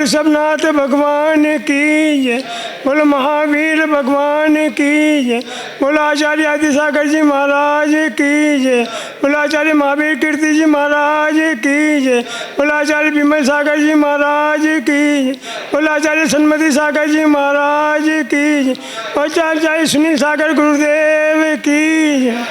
ऋषभनाथ भगवान की जय, बोलो महावीर भगवान की जय, बोलो आचार्य आदिसागर जी महाराज की जय, बोलो आचार्य महावीर कीर्ति जी महाराज की जय, बोलो आचार्य विमल सागर जी महाराज की जय, बोलो आचार्य सन्मति सागर जी महाराज की जय, और आचार्य सुनील सागर गुरुदेव की जय।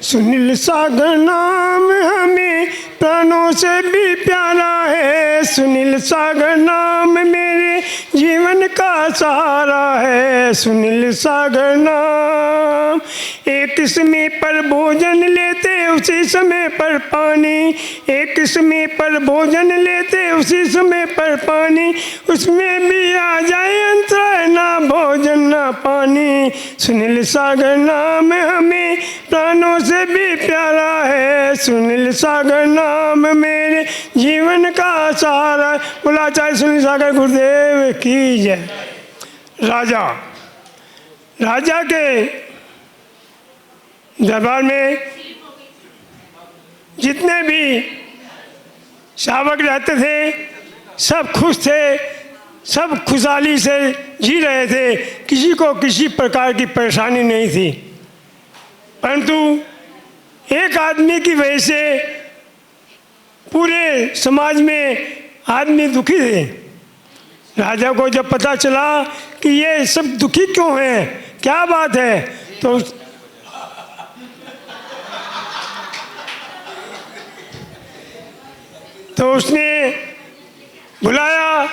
सुनील सागर नाम हमें प्राणों से भी प्यारा है, सुनील सागर नाम मेरे जीवन का सहारा है। सुनील सागर नाम एक समय पर भोजन लेते उसी समय पर पानी, एक समय पर भोजन लेते उसी समय पर पानी, उसमें भी आ जाए अंतर ना भोजन ना पानी। सुनील सागर नाम हमें प्राणों से भी प्यारा है, सुनील सागर नाम मेरे जीवन का सहारा। बोला चाहे सुनील सागर गुरुदेव की जय। राजा के दरबार में जितने भी शावक रहते थे सब खुश थे, सब खुशहाली से जी रहे थे, किसी को किसी प्रकार की परेशानी नहीं थी। परंतु एक आदमी की वजह से पूरे समाज में आदमी दुखी थे। राजा को जब पता चला कि ये सब दुखी क्यों हैं, क्या बात है, तो उसने बुलाया,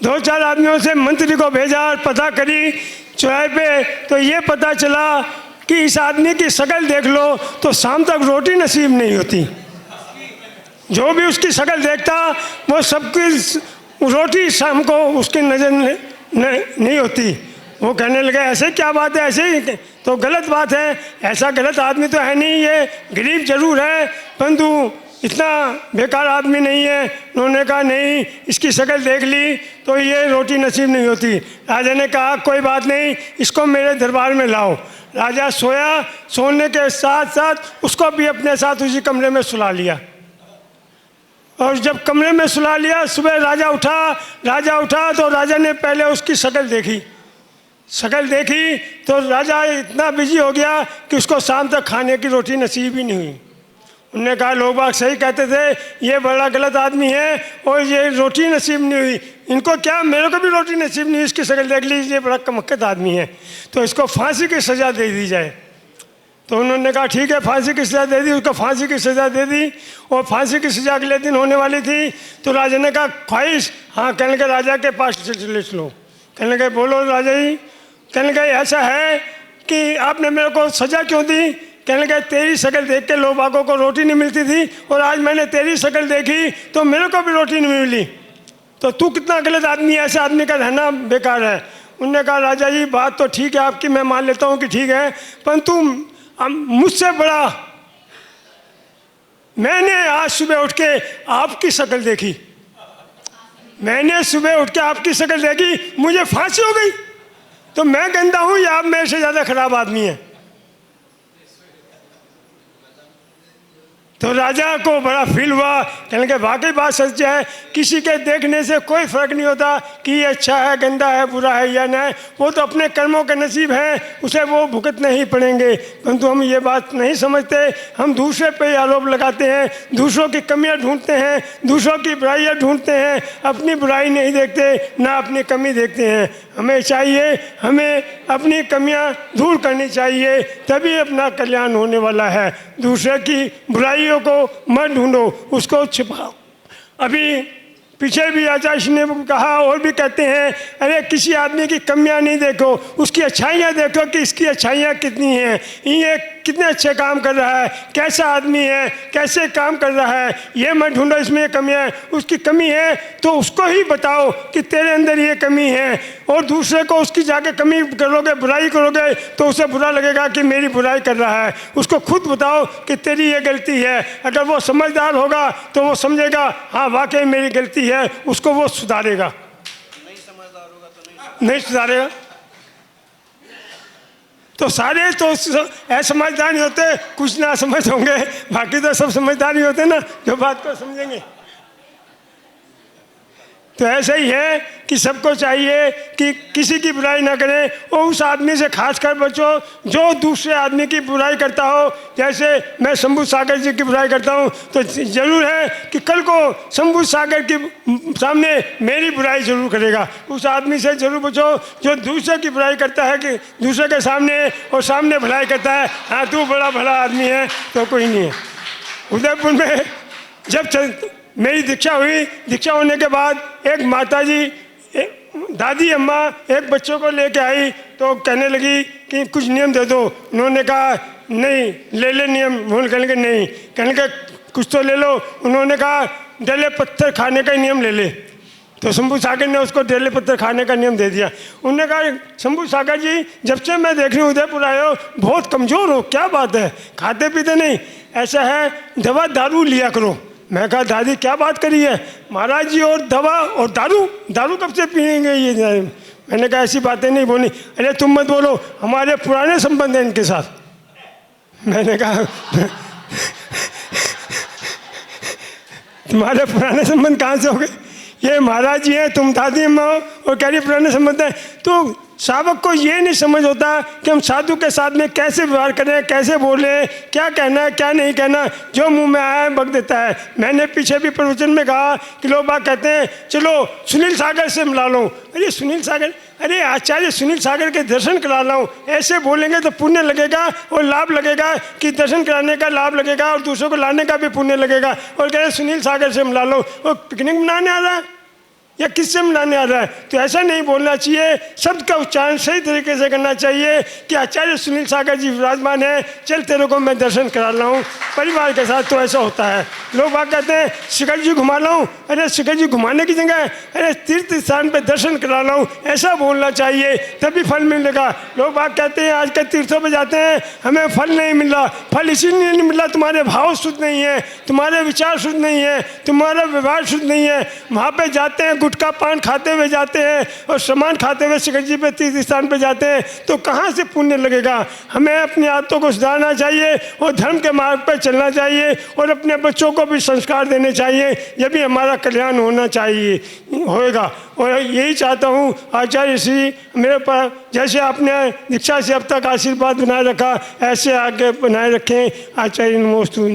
दो चार आदमियों से मंत्री को भेजा और पता करी चौराहे पे, तो ये पता चला कि इस आदमी की शक्ल देख लो तो शाम तक रोटी नसीब नहीं होती। जो भी उसकी शक्ल देखता वो सबकी रोटी शाम को उसकी नज़र नहीं होती। वो कहने लगे ऐसे क्या बात है, ऐसे ही तो गलत बात है, ऐसा गलत आदमी तो है नहीं, ये गरीब जरूर है परंतु इतना बेकार आदमी नहीं है। उन्होंने कहा नहीं, इसकी शक्ल देख ली तो ये रोटी नसीब नहीं होती। राजा ने कहा कोई बात नहीं, इसको मेरे दरबार में लाओ। राजा सोया, सोने के साथ साथ उसको भी अपने साथ उसी कमरे में सुला लिया। और जब कमरे में सुला लिया, सुबह राजा उठा तो राजा ने पहले उसकी शक्ल देखी तो राजा इतना बिजी हो गया कि उसको शाम तक खाने की रोटी नसीब ही नहीं हुई। उन्होंने कहा लोग बाग सही कहते थे, ये बड़ा गलत आदमी है और ये रोटी नसीब नहीं हुई, इनको क्या, मेरे को भी रोटी नसीब नहीं हुई, इसकी शक्ल देख ली, ये बड़ा कमक्कत आदमी है, तो इसको फांसी की सज़ा दे दी जाए। तो उन्होंने कहा ठीक है, फांसी की सज़ा दे दी, उसको फांसी की सज़ा दे दी। और फांसी की सज़ा अगले दिन होने वाली थी तो राजा ने कहा ख्वाहिश, हाँ, कहने के राजा के पास लिख लो। कहने के बोलो राजा जी। कहने के ऐसा है कि आपने मेरे को सज़ा क्यों दी। कहने लगे तेरी शक्ल देख के लोग बागों को रोटी नहीं मिलती थी और आज मैंने तेरी शक्ल देखी तो मेरे को भी रोटी नहीं मिली, तो तू कितना गलत आदमी है, ऐसे आदमी का रहना बेकार है। उन्होंने कहा राजा जी बात तो ठीक है आपकी, मैं मान लेता हूँ कि ठीक है, परंतु मुझसे बड़ा मैंने आज सुबह उठ के आपकी शक्ल देखी, मैंने सुबह उठ के आपकी शक्ल देखी, मुझे फांसी हो गई, तो मैं गंदा हूँ या आप मेरे से ज़्यादा खराब आदमी है। तो राजा को बड़ा फील हुआ। कहने के वाकई बात सच है, किसी के देखने से कोई फ़र्क नहीं होता कि ये अच्छा है, गंदा है, बुरा है या नहीं, वो तो अपने कर्मों के नसीब हैं, उसे वो भुगतने ही पड़ेंगे। परंतु हम ये बात नहीं समझते, हम दूसरे पे आरोप लगाते हैं, दूसरों की कमियां ढूंढते हैं, दूसरों की बुराइयां ढूंढते हैं, अपनी बुराई नहीं देखते ना अपनी कमी देखते हैं। हमें चाहिए, हमें अपनी कमियां दूर करनी चाहिए, तभी अपना कल्याण होने वाला है। दूसरे की बुराइयों को मत ढूंढो, उसको छिपाओ। अभी पीछे भी आचार्य ने कहा और भी कहते हैं, अरे किसी आदमी की कमियां नहीं देखो, उसकी अच्छाइयां देखो कि इसकी अच्छाइयां कितनी हैं, ये कितने अच्छे काम कर रहा है, कैसा आदमी है, कैसे काम कर रहा है, ये मत ढूंढो इसमें ये कमियां है। उसकी कमी है तो उसको ही बताओ कि तेरे अंदर ये कमी है, और दूसरे को उसकी जाके कमी करोगे, बुराई करोगे तो उसे बुरा लगेगा कि मेरी बुराई कर रहा है। उसको खुद बताओ कि तेरी ये गलती है। अगर वो समझदार होगा तो वो समझेगा हाँ वाकई मेरी गलती है, उसको वो सुधारेगा। नहीं समझदार होगा तो नहीं सुधारेगा। तो सारे तो समझदार नहीं होते, कुछ ना समझ होंगे, बाकी तो सब समझदार ही होते ना, जो बात को समझेंगे। तो ऐसा ही है कि सबको चाहिए कि किसी की बुराई ना करें और उस आदमी से खासकर बचो जो दूसरे आदमी की बुराई करता हो। जैसे मैं शंभू सागर जी की बुराई करता हूँ तो ज़रूर है कि कल को शंभू सागर के सामने मेरी बुराई ज़रूर करेगा। उस आदमी से ज़रूर बचो जो दूसरे की बुराई करता है कि दूसरे के सामने और सामने भलाई करता है। हाँ, तू बड़ा भला आदमी है तो कोई नहीं है। उदयपुर में जब मेरी दीक्षा हुई, दीक्षा होने के बाद एक माताजी दादी अम्मा एक बच्चों को लेके आई तो कहने लगी कि कुछ नियम दे दो। उन्होंने कहा नहीं, ले ले नियम। बोल कहने के नहीं, कहने के कुछ तो ले लो। उन्होंने कहा डले पत्थर खाने का नियम ले ले। तो शंभू सागर ने उसको डले पत्थर खाने का नियम दे दिया। उन्होंने कहा शंभू सागर जी, जब से मैं देख रही हूँ उदयपुर आए हो बहुत कमज़ोर हो, क्या बात है, खाते पीते नहीं? ऐसा है, दवा दारू लिया करो। मैं कहा दादी क्या बात करी है महाराज जी, और दवा और दारू कब से पिएंगे ये? मैंने कहा ऐसी बातें नहीं बोली। अरे तुम मत बोलो, हमारे पुराने संबंध हैं इनके साथ। मैंने कहा तुम्हारे पुराने संबंध कहाँ से हो गए? ये महाराज जी हैं, तुम दादी अम्मा हो और कह रही पुराने संबंध हैं। तो शावक को ये नहीं समझ होता कि हम साधु के साथ में कैसे व्यवहार करें, कैसे बोलें, क्या कहना है क्या नहीं कहना। जो मुंह में आया है बक देता है। मैंने पीछे भी प्रवचन में कहा कि लोग बात कहते हैं चलो सुनील सागर से मिला लो। अरे सुनील सागर, अरे आचार्य सुनील सागर के दर्शन करा लाऊं। ऐसे बोलेंगे तो पुण्य लगेगा और लाभ लगेगा कि दर्शन कराने का लाभ लगेगा और दूसरों को लाने का भी पुण्य लगेगा। और कह रहे सुनील सागर से मिला लो, और पिकनिक मनाने आ रहा है या किससे मिलाने आ रहा है? तो ऐसा नहीं बोलना चाहिए। शब्द का उच्चारण सही तरीके से करना चाहिए कि आचार्य सुनील सागर जी विराजमान है, चल तेरे को मैं दर्शन करा लाऊं परिवार के साथ। तो ऐसा होता है। लोग बात कहते हैं शिखर जी घुमा लाऊं। अरे शिखर जी घुमाने की जगह अरे तीर्थ स्थान पे दर्शन करा लाऊं, ऐसा बोलना चाहिए, तभी फल मिलेगा। लोग बात कहते हैं आज के तीर्थों पर जाते हैं हमें फल नहीं मिल रहा। फल इसीलिए नहीं मिल रहा तुम्हारे भाव शुद्ध नहीं है, तुम्हारे विचार शुद्ध नहीं है, तुम्हारा व्यवहार शुद्ध नहीं है। वहाँ पर जाते हैं गुटखा पान खाते हुए जाते हैं और सामान खाते हुए शिखर जी पे तीर्थ स्थान पे जाते हैं, तो कहाँ से पुण्य लगेगा? हमें अपनी आदतों को सुधारना चाहिए और धर्म के मार्ग पर चलना चाहिए और अपने बच्चों को भी संस्कार देने चाहिए। यह भी हमारा कल्याण होना चाहिए, होएगा। और यही चाहता हूँ आचार्य श्री मेरे पर जैसे आपने दीक्षा से अब तक आशीर्वाद बनाए रखा, ऐसे आगे बनाए रखें। आचार्य नमोस्तु।